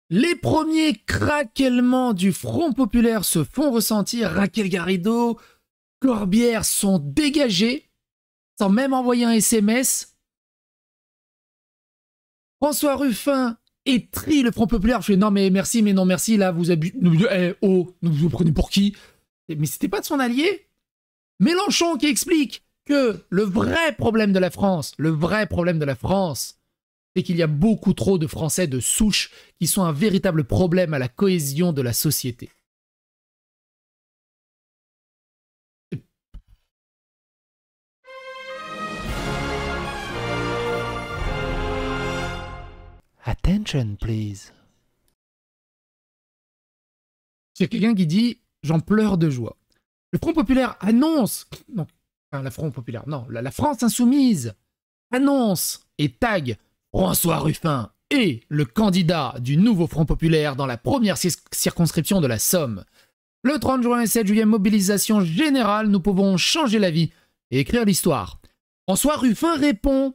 Les premiers craquements du Front populaire se font ressentir. Raquel Garrido, Corbière sont dégagés sans même envoyer un SMS. François Ruffin étrie le Front populaire. Je fais non mais merci, mais non merci, là vous abusez. Vous prenez pour qui? Mais c'était pas de son allié. Mélenchon qui explique que le vrai problème de la France, c'est qu'il y a beaucoup trop de Français de souche qui sont un véritable problème à la cohésion de la société. Attention, please. Il y a quelqu'un qui dit « J'en pleure de joie ». Le Front populaire annonce... Non, enfin, la Front populaire, non, la France insoumise annonce et tag François Ruffin est le candidat du nouveau Front populaire dans la première circonscription de la Somme. Le 30 juin et 7 juillet, mobilisation générale, nous pouvons changer la vie et écrire l'histoire. François Ruffin répond.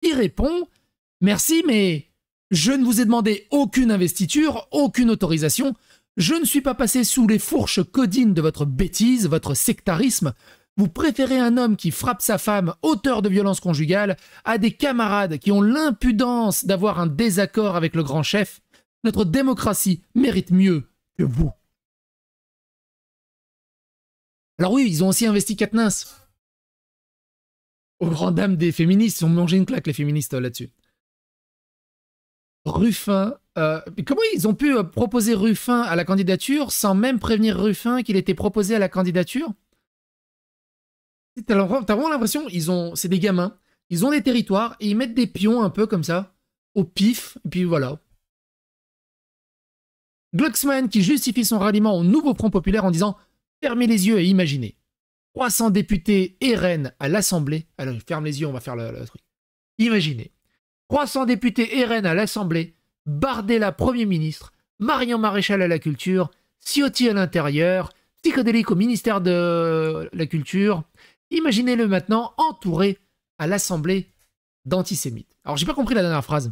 Il répond « Merci, mais je ne vous ai demandé aucune investiture, aucune autorisation. Je ne suis pas passé sous les fourches codines de votre bêtise, votre sectarisme. Vous préférez un homme qui frappe sa femme, auteur de violences conjugales, à des camarades qui ont l'impudence d'avoir un désaccord avec le grand chef. Notre démocratie mérite mieux que vous. » Alors oui, ils ont aussi investi Quatennens. Aux grandes dames des féministes, ils ont mangé une claque, les féministes, là-dessus. Ruffin... comment ils ont pu proposer Ruffin à la candidature sans même prévenir Ruffin qu'il était proposé à la candidature? T'as vraiment l'impression, c'est des gamins, ils ont des territoires et ils mettent des pions un peu comme ça, au pif, et puis voilà. Glucksmann qui justifie son ralliement au nouveau Front populaire en disant « Fermez les yeux et imaginez. 300 députés RN à l'Assemblée. » Alors, ferme les yeux, on va faire le truc. Imaginez. 300 députés RN à l'Assemblée, Bardella Premier ministre, Marion Maréchal à la culture, Ciotti à l'intérieur, psychédélique au ministère de la culture. Imaginez-le maintenant entouré à l'Assemblée d'antisémites. Alors, j'ai pas compris la dernière phrase.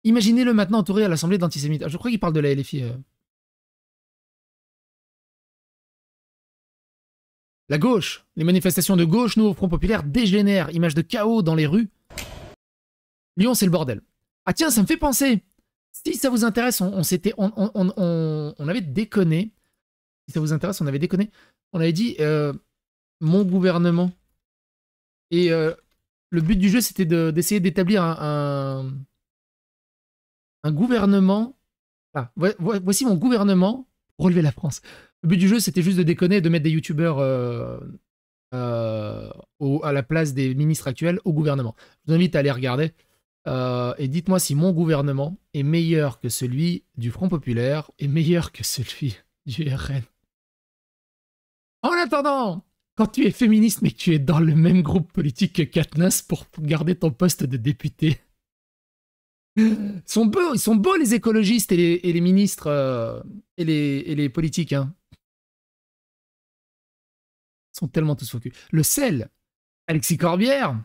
Imaginez-le maintenant entouré à l'Assemblée d'antisémites. Je crois qu'il parle de la LFI. La gauche. Les manifestations de gauche, nouveau Front populaire, dégénèrent. Image de chaos dans les rues. Lyon, c'est le bordel. Ah tiens, ça me fait penser. Si ça vous intéresse, on avait déconné. Si ça vous intéresse, on avait déconné. On avait dit mon gouvernement. Et le but du jeu, c'était d'essayer d'établir un gouvernement. Ah, voici mon gouvernement pour relever la France. Le but du jeu, c'était juste de déconner, de mettre des youtubeurs à la place des ministres actuels au gouvernement. Je vous invite à aller regarder. Et dites-moi si mon gouvernement est meilleur que celui du Front populaire et meilleur que celui du RN. En attendant, quand tu es féministe mais que tu es dans le même groupe politique que Quatennens pour garder ton poste de député, ils sont beaux les écologistes et les ministres et les politiques. Hein. Ils sont tellement tous focus. Le sel, Alexis Corbière,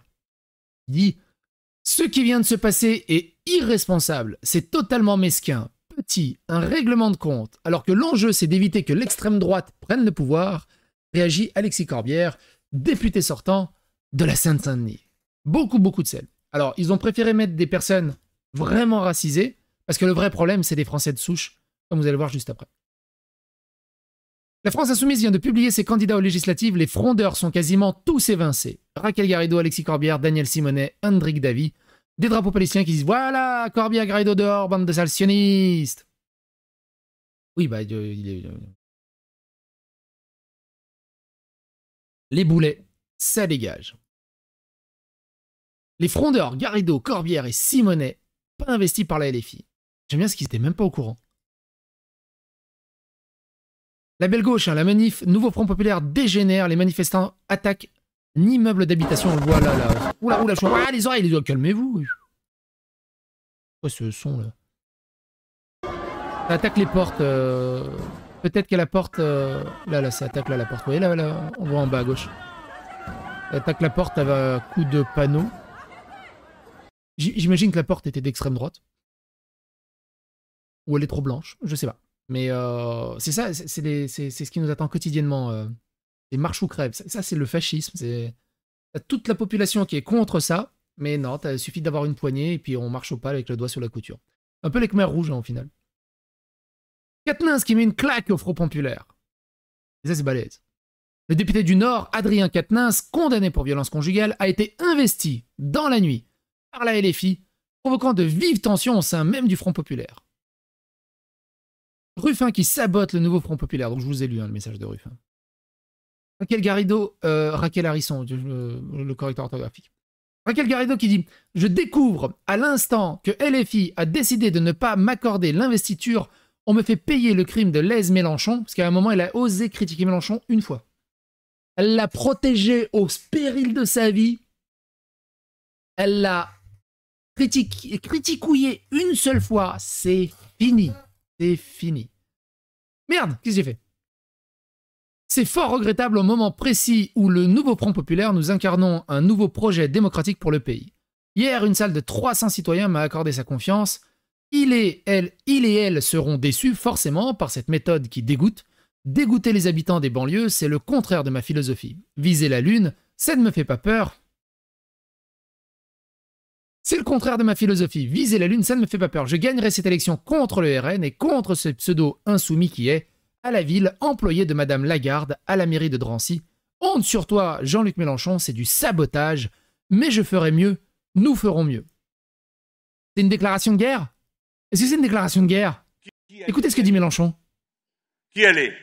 dit « Ce qui vient de se passer est irresponsable, c'est totalement mesquin, petit, un règlement de compte, alors que l'enjeu c'est d'éviter que l'extrême droite prenne le pouvoir », réagit Alexis Corbière, député sortant de la Seine-Saint-Denis. Beaucoup de sel. Alors, ils ont préféré mettre des personnes vraiment racisées, parce que le vrai problème, c'est des Français de souche, comme vous allez voir juste après. La France Insoumise vient de publier ses candidats aux législatives. Les frondeurs sont quasiment tous évincés. Raquel Garrido, Alexis Corbière, Daniel Simonet, Hendrik Davy. Des drapeaux palestiniens qui disent « Voilà, Corbière, Garrido dehors, bande de sales sionistes !» Oui, bah, les boulets, ça dégage. Les frondeurs, Garrido, Corbière et Simonet, pas investis par la LFI. J'aime bien ce qu'ils n'étaient même pas au courant. La belle gauche, hein, la manif, nouveau Front populaire dégénère, les manifestants attaquent un immeuble d'habitation, on le voit là. Oula, je vois, les oreilles, calmez-vous. Quoi ce son là? Ça attaque les portes, peut-être qu'à la porte, là, ça attaque là la porte, vous voyez là, on voit en bas à gauche. Ça attaque la porte à coup de panneau. J'imagine que la porte était d'extrême droite. Ou elle est trop blanche, je sais pas. Mais c'est ça, c'est ce qui nous attend quotidiennement. C'est marche ou crève. Ça c'est le fascisme. T'as toute la population qui est contre ça, mais non, il suffit d'avoir une poignée et puis on marche au pas avec le doigt sur la couture. Un peu les Khmers rouges, hein, au final. Quatennens qui met une claque au Front populaire. Et ça, c'est balèze. Le député du Nord, Adrien Quatennens, condamné pour violence conjugale, a été investi dans la nuit par la LFI, provoquant de vives tensions au sein même du Front populaire. Ruffin qui sabote le nouveau Front populaire. Donc je vous ai lu, hein, le message de Ruffin. Raquel Garrido, Raquel Harrison, le correcteur orthographique. Raquel Garrido qui dit « Je découvre à l'instant que LFI a décidé de ne pas m'accorder l'investiture. On me fait payer le crime de Lèse Mélenchon. » Parce qu'à un moment, elle a osé critiquer Mélenchon une fois. Elle l'a protégé au péril de sa vie. Elle l'a criticouillé une seule fois. C'est fini. C'est fini. Merde, qu'est-ce que j'ai fait? C'est fort regrettable au moment précis où le nouveau Front populaire, nous incarnons un nouveau projet démocratique pour le pays. Hier, une salle de 300 citoyens m'a accordé sa confiance. Il et elle seront déçus forcément par cette méthode qui dégoûte. Dégoûter les habitants des banlieues, c'est le contraire de ma philosophie. Viser la lune, ça ne me fait pas peur. C'est le contraire de ma philosophie. Viser la lune, ça ne me fait pas peur. Je gagnerai cette élection contre le RN et contre ce pseudo insoumis qui est, à la ville, employé de Madame Lagarde à la mairie de Drancy. Honte sur toi, Jean-Luc Mélenchon, c'est du sabotage. Mais je ferai mieux, nous ferons mieux. C'est une déclaration de guerre? Est-ce que c'est une déclaration de guerre? Écoutez ce que dit Mélenchon. Qui elle est?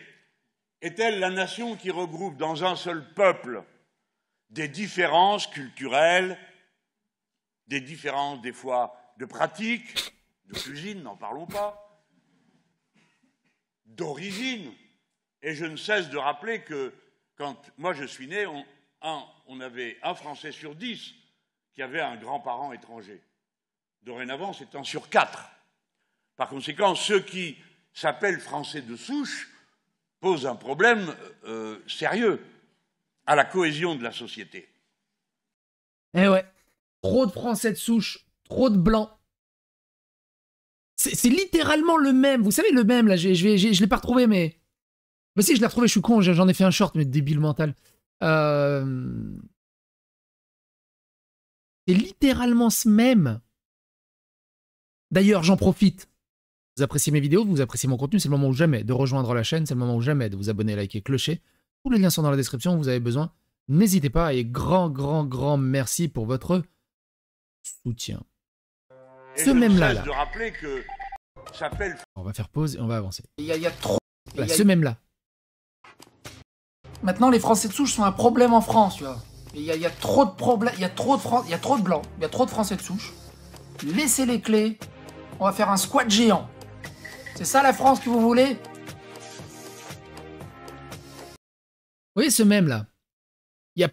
Est-elle la nation qui regroupe dans un seul peuple des différences culturelles, des différences des fois de pratiques, de cuisine, n'en parlons pas, d'origine? Et je ne cesse de rappeler que quand moi je suis né, on avait un Français sur 10 qui avait un grand-parent étranger. Dorénavant, c'est 1 sur 4. Par conséquent, ceux qui s'appellent Français de souche posent un problème sérieux à la cohésion de la société. Eh ouais, trop de Français de souche, trop de Blancs. C'est littéralement le même. Vous savez, le même, là, je l'ai pas retrouvé, mais... Bah si, je l'ai retrouvé, je suis con, j'en ai fait un short, mais débile mental. C'est littéralement ce même. D'ailleurs, j'en profite. Vous appréciez mes vidéos, vous appréciez mon contenu, c'est le moment ou jamais de rejoindre la chaîne, c'est le moment ou jamais de vous abonner, liker, clocher. Tous les liens sont dans la description, vous avez besoin. N'hésitez pas et grand merci pour votre soutien. Et ce même-là, de rappeler que s'appelle... On va faire pause et on va avancer. Il y a trop... Là, ce même-là. Maintenant, les Français de souche sont un problème en France, tu vois. Il y a trop de problèmes, il y a trop de Blancs, il y a trop de Français de souche. Laissez les clés, on va faire un squat géant. C'est ça la France que vous voulez? Vous voyez ce même-là?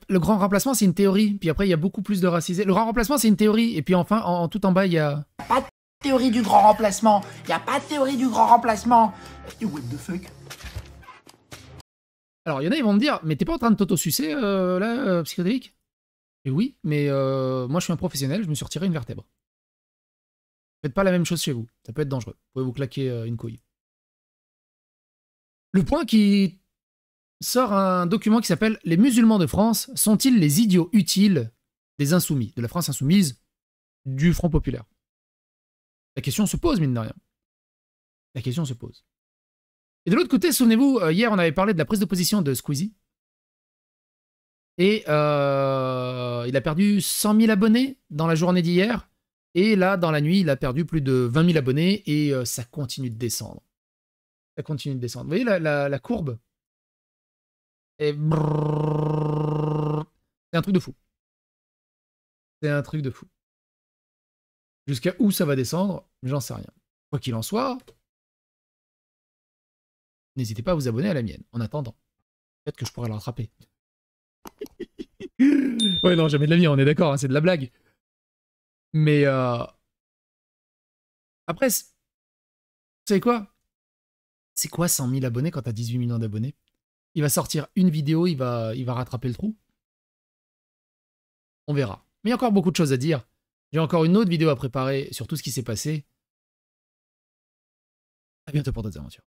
Le grand remplacement, c'est une théorie, puis après, il y a beaucoup plus de racisés. Le grand remplacement, c'est une théorie, et puis enfin, tout en bas, il y a... Pas de théorie du grand remplacement. Il n'y a pas de théorie du grand remplacement. What the fuck? Alors, il y en a, ils vont me dire, mais t'es pas en train de t'auto-sucer, là, psychédélique? Et oui, mais moi, je suis un professionnel, je me suis retiré une vertèbre. Faites pas la même chose chez vous, ça peut être dangereux. Vous pouvez vous claquer une couille. Le Point qui sort un document qui s'appelle « Les musulmans de France sont-ils les idiots utiles des insoumis, de la France insoumise, du Front populaire ?» La question se pose, mine de rien. La question se pose. Et de l'autre côté, souvenez-vous, hier, on avait parlé de la prise de position de Squeezie. Et il a perdu 100 000 abonnés dans la journée d'hier. Et là, dans la nuit, il a perdu plus de 20 000 abonnés et ça continue de descendre. Ça continue de descendre. Vous voyez la courbe? Et c'est un truc de fou. C'est un truc de fou. Jusqu'à où ça va descendre, j'en sais rien. Quoi qu'il en soit, n'hésitez pas à vous abonner à la mienne. En attendant, peut-être que je pourrais le rattraper. Ouais, non, jamais de la vie, on est d'accord, hein, c'est de la blague. Mais après, vous savez quoi? C'est quoi 100 000 abonnés quand t'as 18 millions d'abonnés? Il va sortir une vidéo, il va rattraper le trou. On verra. Mais il y a encore beaucoup de choses à dire. J'ai encore une autre vidéo à préparer sur tout ce qui s'est passé. À bientôt pour d'autres aventures.